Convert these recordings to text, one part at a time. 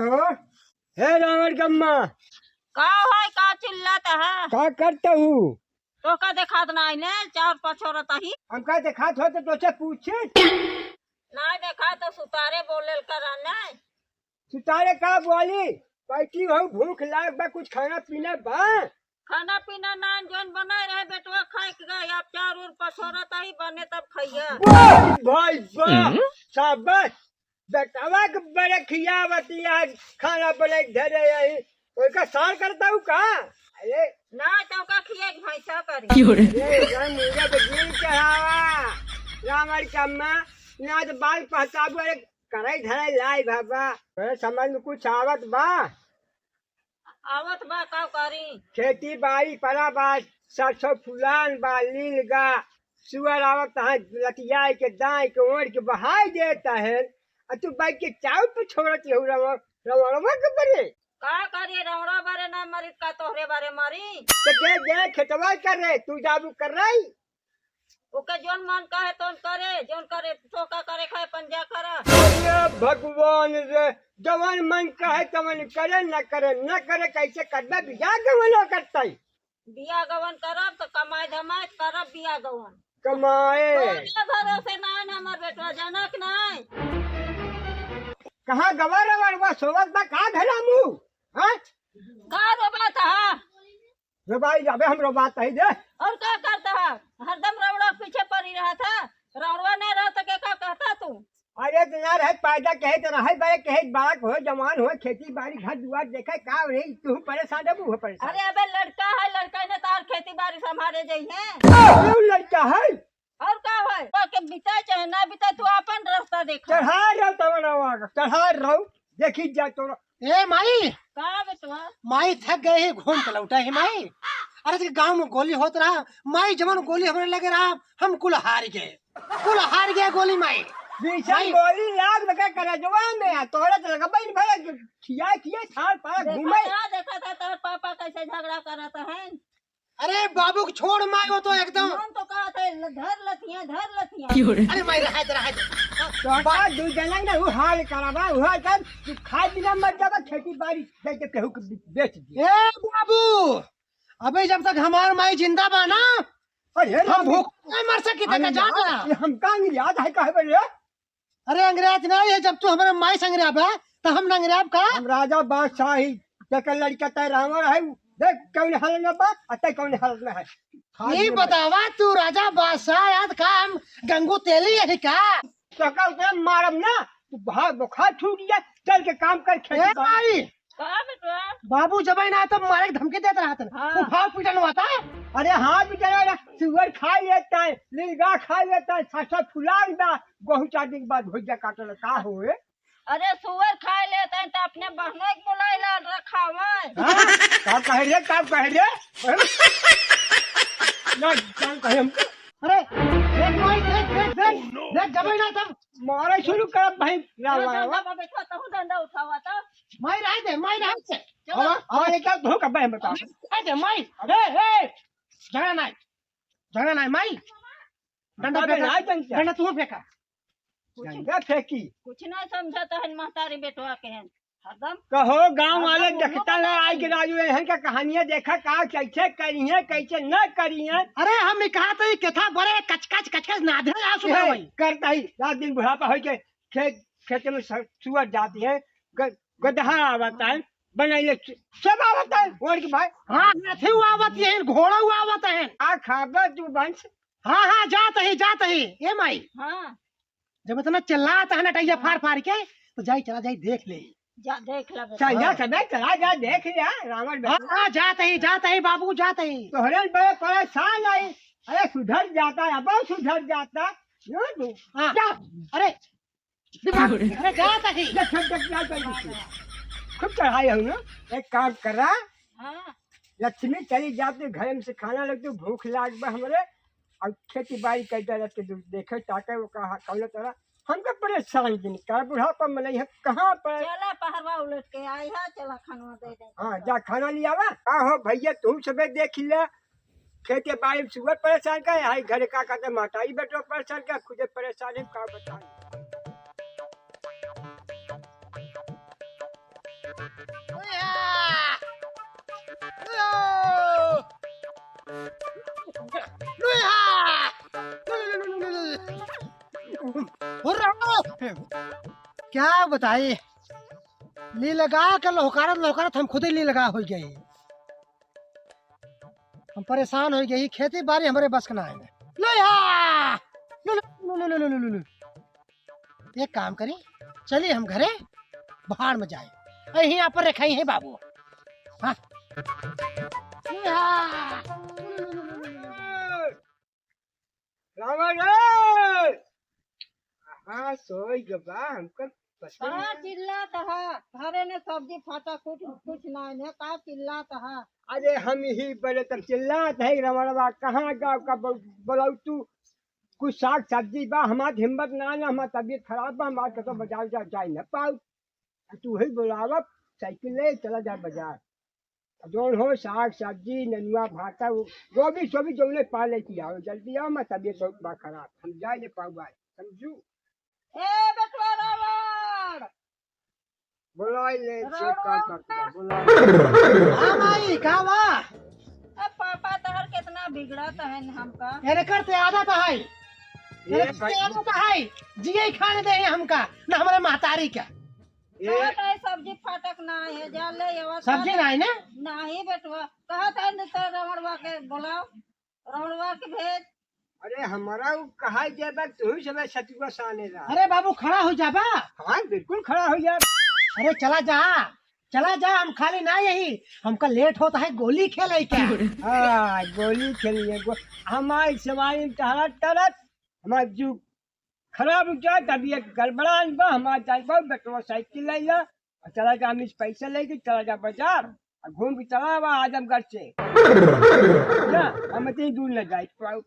हो? हे रावण गम्मा, का है का चिल्लाता है? क्या करता हूँ? तो का देखा नहीं ने चार पाँच औरत ही हमका देखा हो तो तुझसे पूछे। नहीं देखा तो सुतारे बोले करा नहीं। सुतारे का बोली बैठी हो, भूख लाग बा, कुछ खाना पीना बा। खाना पीना नान जोन बनाए रहे बेटवा खाए के गए, आप चार और पाँच औरत ही बने तब खाइए। भाई वाह, शाबाश। बेटावा के बड़े खियावती आज खाना बने धरे यही उसका सार करता हूँ का। अरे ना तो का खिए भैंसा करी ये मुझे तो दिल चढ़ावा रावण कम्मा ना तो बाल पहचाबू। अरे कराई धराई लाई बाबा, मेरे समझ में कुछ आवत बा। आवत बा का करी? खेती बाड़ी परा बा, सरसों फुलान बा, लील गा सुअर आवत है, लतिया के दाई के ओढ़ के बहाई देता है। और तू बाइक के चाव पे छोड़ती हो रवड़वा के बरे। का करी रौड़ा बारे ना मरी का तोहरे बारे मारी। तो दे खेतवा कर रहे, तू जाबू कर रही। ओके जोन मन का है तोन करे, जोन करे तो का करे खाए पंजा करा। अरे भगवान रे, जवन मन का है तवन करे, न करे न करे कैसे करना बिया गवनो करता है। बिया गवन करब तो कमाई धमाई करब बिया गवन कमाए भरोसे ना ना हमार बेटवा जनक नहीं। कहाँ गवा रवड़वा सोवत बा का धरा मुँह। हाँ का रोबात है? रोबाई जाबे हम रोबात है दे। और क्या करता है? हरदम रौड़ा पीछे पड़ी रहा था, रौड़वा नहीं रहा तो क्या कहता तू? अरे तो यार है पैदा कहे तो रहे बड़े कहे बात हो, जवान हो, खेती बाड़ी घर दुआर देखे का रही तू परेशान है, वो परेशान। अरे अबे लड़का है, लड़का ने तार खेती बाड़ी संभाले जाइ है। अरे लड़का है और का है तो के बिता चाहे ना बिता तू अपन रास्ता देख। चढ़ा रहो तो चढ़ा रहो देखी जा तो। ए माई, का बेटवा माई थक गए ही घूम के लौटा है माई। अरे तो गांव में गोली होत रहा माई, जमन गोली हमने लगे रहा हम कुल हार गए गोली माई। बीचन गोली लाग लगा करे जवान में तोरे तो लगा बइन भरे खिया साल पार घूमे। देखा था तेरे पापा कैसे झगड़ा करता है। अरे बाबू को छोड़ माई, वो तो एकदम हम तो कहा थे धर लतियां। अरे माई रहा तो बात दू जना ना वो हाल करावा हुआ तब तू खाए बिना मर जावा, खेती बाड़ी दे के केहू के बेच दे। ए बाबू, अबे जब तक हमार माई जिंदा बा ना अरे हम भूख नहीं मर सकी तक जाना। हम का याद है कहे बोले। अरे अंग्रेज नहीं है, जब तू हमारे माई संग्राब है तो हम अंग्रेज का। हम राजा बादशाह ही जकर लड़का तय रावण है, देख कौन हाल में बा अतः कौन हाल में है। ये बतावा तू राजा बादशाह याद का हम गंगू तेली है का सका उसे मारम ना तू भाग बुखार छूट गया, चल के काम कर खेती बाड़ी। का बेटवा बाबू जब ना तब मारे के धमकी देता रहा था। हाँ। वो भाग पीटन हुआ था। अरे हाँ बेचारा सुअर खा लेता है, लीलगा खा लेता है, सरसों फुलान दा बहुत चार दिन बाद भुजिया काटल का होए। अरे सुअर खा लेते हैं तो अपने बहनों को बुलाई ला रखा हुआ। का कह रे ना जान कहे हम। अरे देख माई, देख जब ना तब मारे शुरू कर भाई बाबा बेटवा तहु डंडा उठावा था। माई रह से और एक धोखा भाई बता दे माई। अरे झगड़ा नहीं माई, डंडा तू फेंका। डंडा फेंकी कुछ ना समझता है महतारी बेटवा के हैं हरदम। कहो गांव वाले देखता है आज के राजू हैं का कहानियां देखा का कैसे करी है कैसे न करी है। अरे हम कहा तो कथा बड़े कचकच नादे करता ही रात दिन बुढ़ापा हो के खेत में सुअर जाती है, गधा आवता है, बनाइए सब आवता है और की भाई। हाँ थे आवत है, घोड़ा आवत है। आ खाबा तू बंश। हाँ जात ही ए माई। हाँ जब इतना चिल्लाता है ना टैया फाड़ के तो चला जाई देख ले। जा देख ला चला जा देख लिया रावण। हाँ जाते ही बाबू जाते ही। तोहरे बड़े परेशान आई। अरे सुधर जाता है, अब सुधर जाता तू। अरे जाता ही खूब चढ़ाई हूँ ना। एक काम कर रहा, हाँ लक्ष्मी चली जाती घर में से खाना लगती, भूख लाग बा हमरे और खेती बाड़ी करते रहते देखे ताके वो कहा कौन तरह हमको परेशान दिन कर बुढ़ापा में नहीं है कहाँ पर। चला पहरवा उलट के आई है, चला खाना दे दे। हाँ जा खाना लिया वा हो भैया, तुम सबे देख लिया खेती बाड़ी सुबह परेशान का घर का कहते माताई बेटो परेशान का खुदे परेशान है का बता। क्या बताए, ली लगा कर लौकारत लौकारत हम खुद ही ली लगा हो गई। हम परेशान हो गई, खेती बाड़ी हमारे बस का ना है। लो या लो लो लो लो लो लो लो लो। एक काम करें, चलिए हम घरे बाहर में जाए, यहीं यहाँ पर रखाई है बाबू। हाँ लो या। रावण रे! हाँ सोई गबा हमको पसंद कहाँ है। चिल्लात है? घरे ने सब्जी फाटा कुछ कुछ नहीं है, कहाँ चिल्लात है? अरे हम ही बड़े तब चिल्लात है रमणवा, कहाँ गाँव का बोलाऊ तू। कुछ साग सब्जी बा, हमारी हिम्मत ना ना, हमारी तबीयत खराब बा, हमारे कतो बाजार जा न पाऊ। तू ही बुलावा, साइकिल ले चला जा बाजार। जोन हो साग सब्जी ननुआ भाटा गोभी सोभी जो ले पा लेती आओ, जल्दी आओ, मैं तबीयत बहुत बा खराब, हम जा नहीं पाऊ भाई, समझू। ए बेटवा रावण! बुलाई ले चेक का करता बुलाई। हाँ माई का बा? अब पापा तहर कितना बिगड़त है हमका। अरे करते आदत है, ये भाई आदत है, जिये खाने दे हमका ना हमारे महतारी का। ये कहत है सब्जी फाटक ना है, जा ले आवा। सब्जी नहीं ना, नहीं बेटवा, कहत है न तो रमणवा के बुलाओ, रमणवा के भेज। अरे हमारा वो कहा जाबा, तू ही समय सतुआ साने रहा। अरे बाबू खड़ा हो जाबा। हाँ बिल्कुल खड़ा हो जा। अरे चला जा, चला जा, हम खाली ना यही, हमका लेट होता है, गोली खेले क्या। हाँ गोली खेलिए हमारी सवारी टहरत टहरत हमारा जीव खराब हो जाए, तबीयत गड़बड़ान बा, हमारा जाए बेटवा साइकिल ले ला और चला जा, हम इस पैसे लेके चला जा बाजार और घूम के चला हुआ आजमगढ़ से। जा हम इतनी दूर न जाए पाऊ।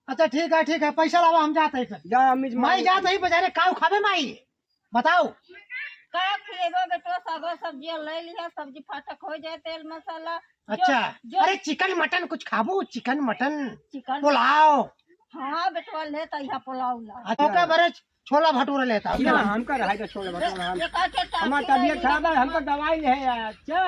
अच्छा ठीक है, पैसा लावा, हम जाते हैं फिर। जा हम इस माई जाते ही बाजारे काऊ खावे माई, बताओ। का खिलेबो बेटवा, सागो सब्जी ले लिया, सब्जी फाटक हो जाए, तेल मसाला। अच्छा जो अरे चिकन मटन कुछ खाबो, चिकन मटन चिकन। पुलाव। हाँ बेटवा ले तैया पुलाव ला। अच्छा बड़े छोला भटूरा लेता हूँ। ना हमका रहा था छोले भटूरे, ये का के हमारी टाकी तबीयत ले खराब है, लिया। हमको दवाई है। अच्छा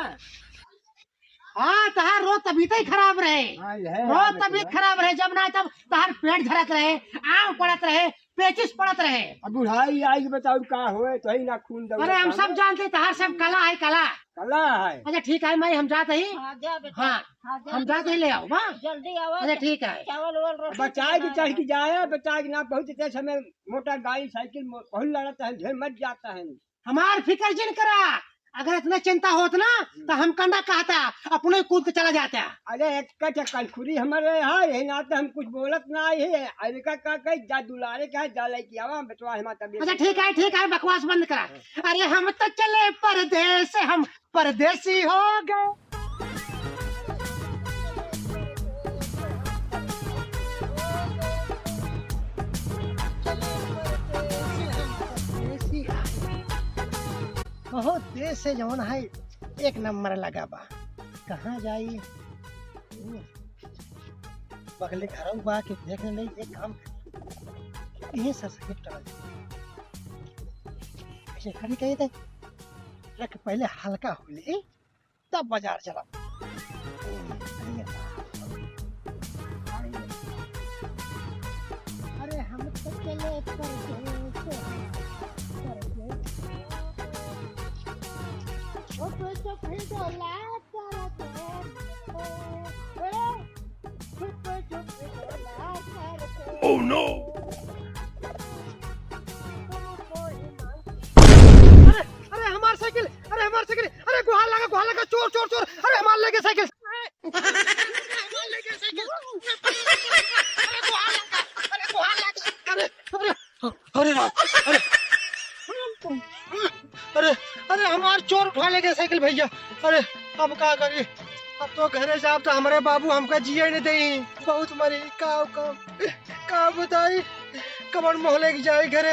हाँ तहार रोज तबीयत ही खराब रहे, हाँ है रोज तबीयत खराब रहे, जब ना तब तहार पेट धरत रहे, आम पड़त रहे, पेचिस पड़त रहे। अब बुढ़ाई आई के बताओ का होए, तो ही ना खून दो। अरे हम सब जानते हैं, तहार सब कला है कला। कला है। अच्छा ठीक है माई, हम जाते ही। हाँ जा बेटा। हाँ हाँ जा, हम जाते ही ले आओ वाह। जल्दी आवा। अच्छा ठीक है। चावल वावल रोटी बचाए की बना चढ़ के जाए, बचाए के ना पहुंचते समय मोटर गाड़ी साइकिल बहुत लड़ता है, ढेर मच जाता है। हमार फिक्र जिन करा, अगर इतना चिंता होत ना तो हम कंधा कहता, अपने कूद के चला जाता। अरे एक कलखुरी हमारे यहाँ यही ना, तो हम कुछ बोलत ना है। अरे का कही जा दुलारे का जा लेके आवा बचवा हमारा तबीयत। अच्छा ठीक है, बकवास बंद करा। अरे हम तो चले परदेस, हम परदेसी हो गए। बहुत देर से जवन है, एक नंबर लगा बा, कहाँ जाई। बगले घर बा के देखने नहीं, एक काम ये सब्सक्राइब करा ऐसे खड़ी कही थे, रख पहले हल्का हो ले तब बाजार चला। अरे हम तो चले Oh no! अरे हमार साइकिल, अरे गुहाल लगा, चोर, अरे हमार लेके साइकिल, अरे राम, अरे हमार चोर उठा लेके साइकिल भैया। अरे अब का करी, अब तो घरे जाब तो हमारे बाबू हमका जिये नहीं दे, बहुत मरी का बताई, कमर मोहल्ले की जाए घरे।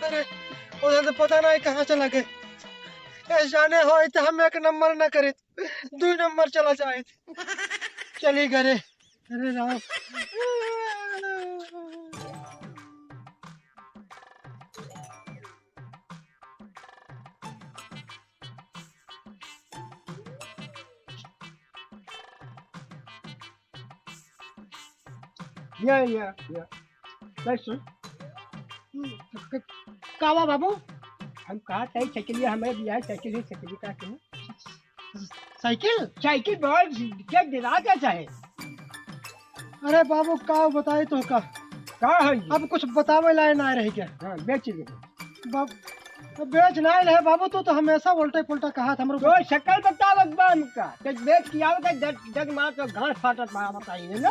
अरे उधर तो पता नहीं कहाँ चला गए, ऐसे जाने हो तो हम एक नंबर न करे, 2 नंबर चला जाए, चली घरे। अरे राम, या बस सुन, कावा बाबू हम कहा था साइकिल हमारे बिहार साइकिल का क्यों साइकिल साइकिल बहुत क्या गिरा कैसा है अरे बाबू का बताए तो का कहा है अब कुछ बतावे लाए ना रहे क्या हाँ बेच दे अब बेच ना रहे बाबू तो हमेशा उल्टे पुल्टा कहा था तो हमरो शक्ल बताओ अब्बाम का तो बेच किया होगा जग मार तो गांठ फाटत मार बताइए ना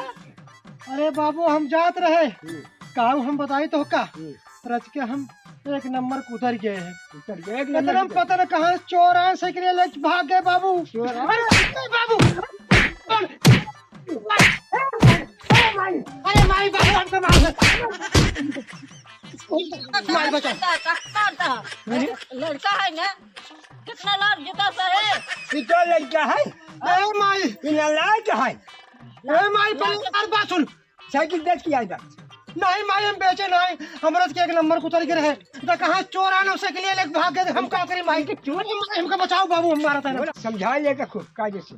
अरे बाबू हम जात रहे काऊ हम बताई तो का रच के हम एक नंबर को उतर गए हैं उतर गए एक इतना नंबर पता न कहाँ चोर आए साइकिल ले भाग गए बाबू चोर आए? अरे बाबू अरे माई बाबू हमको मार बचा लड़का है ना कितना लाख जुटा सर है ये तो लड़का है ए माई ये लायक है ए माई पहले यार बात सुन साइकिल बेच किया था नहीं माई हम बेचे नहीं हमरा के एक नंबर को उतर गए हैं तो कहाँ चोर आने उसे के लिए लेके भाग गए हम क्या करें माई के चोर हमको बचाओ बाबू हम मारा था समझा लेगा खूब कायदे से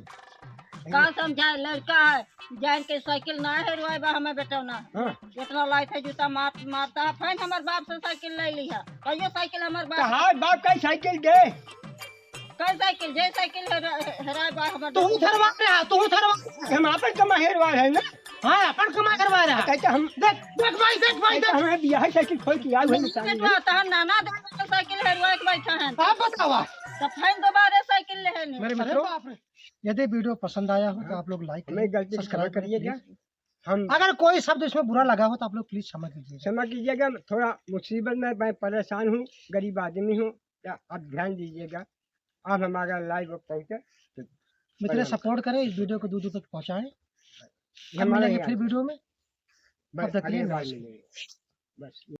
कहाँ समझाए लड़का है जान के साइकिल ना है रुआ बा हमें बेटा ना हाँ इतना लाइट है जूता मारता है फैन हमारे बाप से साइकिल ले लिया कहियो साइकिल हमारे बाप कहा बाप का साइकिल दे कई साइकिल जे साइकिल हेराय बा हमारे तू थरवा रहा तू थरवा हम अपन कमा हेरवार है ना हाँ अपन कमा करवा रहा कहते हम देख भाई देख हमें बियाह साइकिल खोल के आए हुए बेटवा नाना दे साइकिल हेरवा के बैठा है आप बतावा तो फैन दोबारा साइकिल ले ने मेरे अरे मित्रों बाप रे यदि वीडियो पसंद आया हो तो आप लोग लाइक हमें गलती से क्षमा करिएगा हम अगर कोई शब्द इसमें बुरा लगा हो तो आप लोग प्लीज क्षमा कीजिएगा क्षमा कीजिएगा थोड़ा मुसीबत में मैं परेशान हूँ गरीब आदमी हूँ या आप ध्यान दीजिएगा आप हमारा लाइव पहुँचे मित्र सपोर्ट करें इस वीडियो को दूर दूर तक पहुंचाएं हम हमारे मिलेंगे फिर वीडियो में बस तब तक के लिए अगली बार नमस्कार। मिलेंगे। बस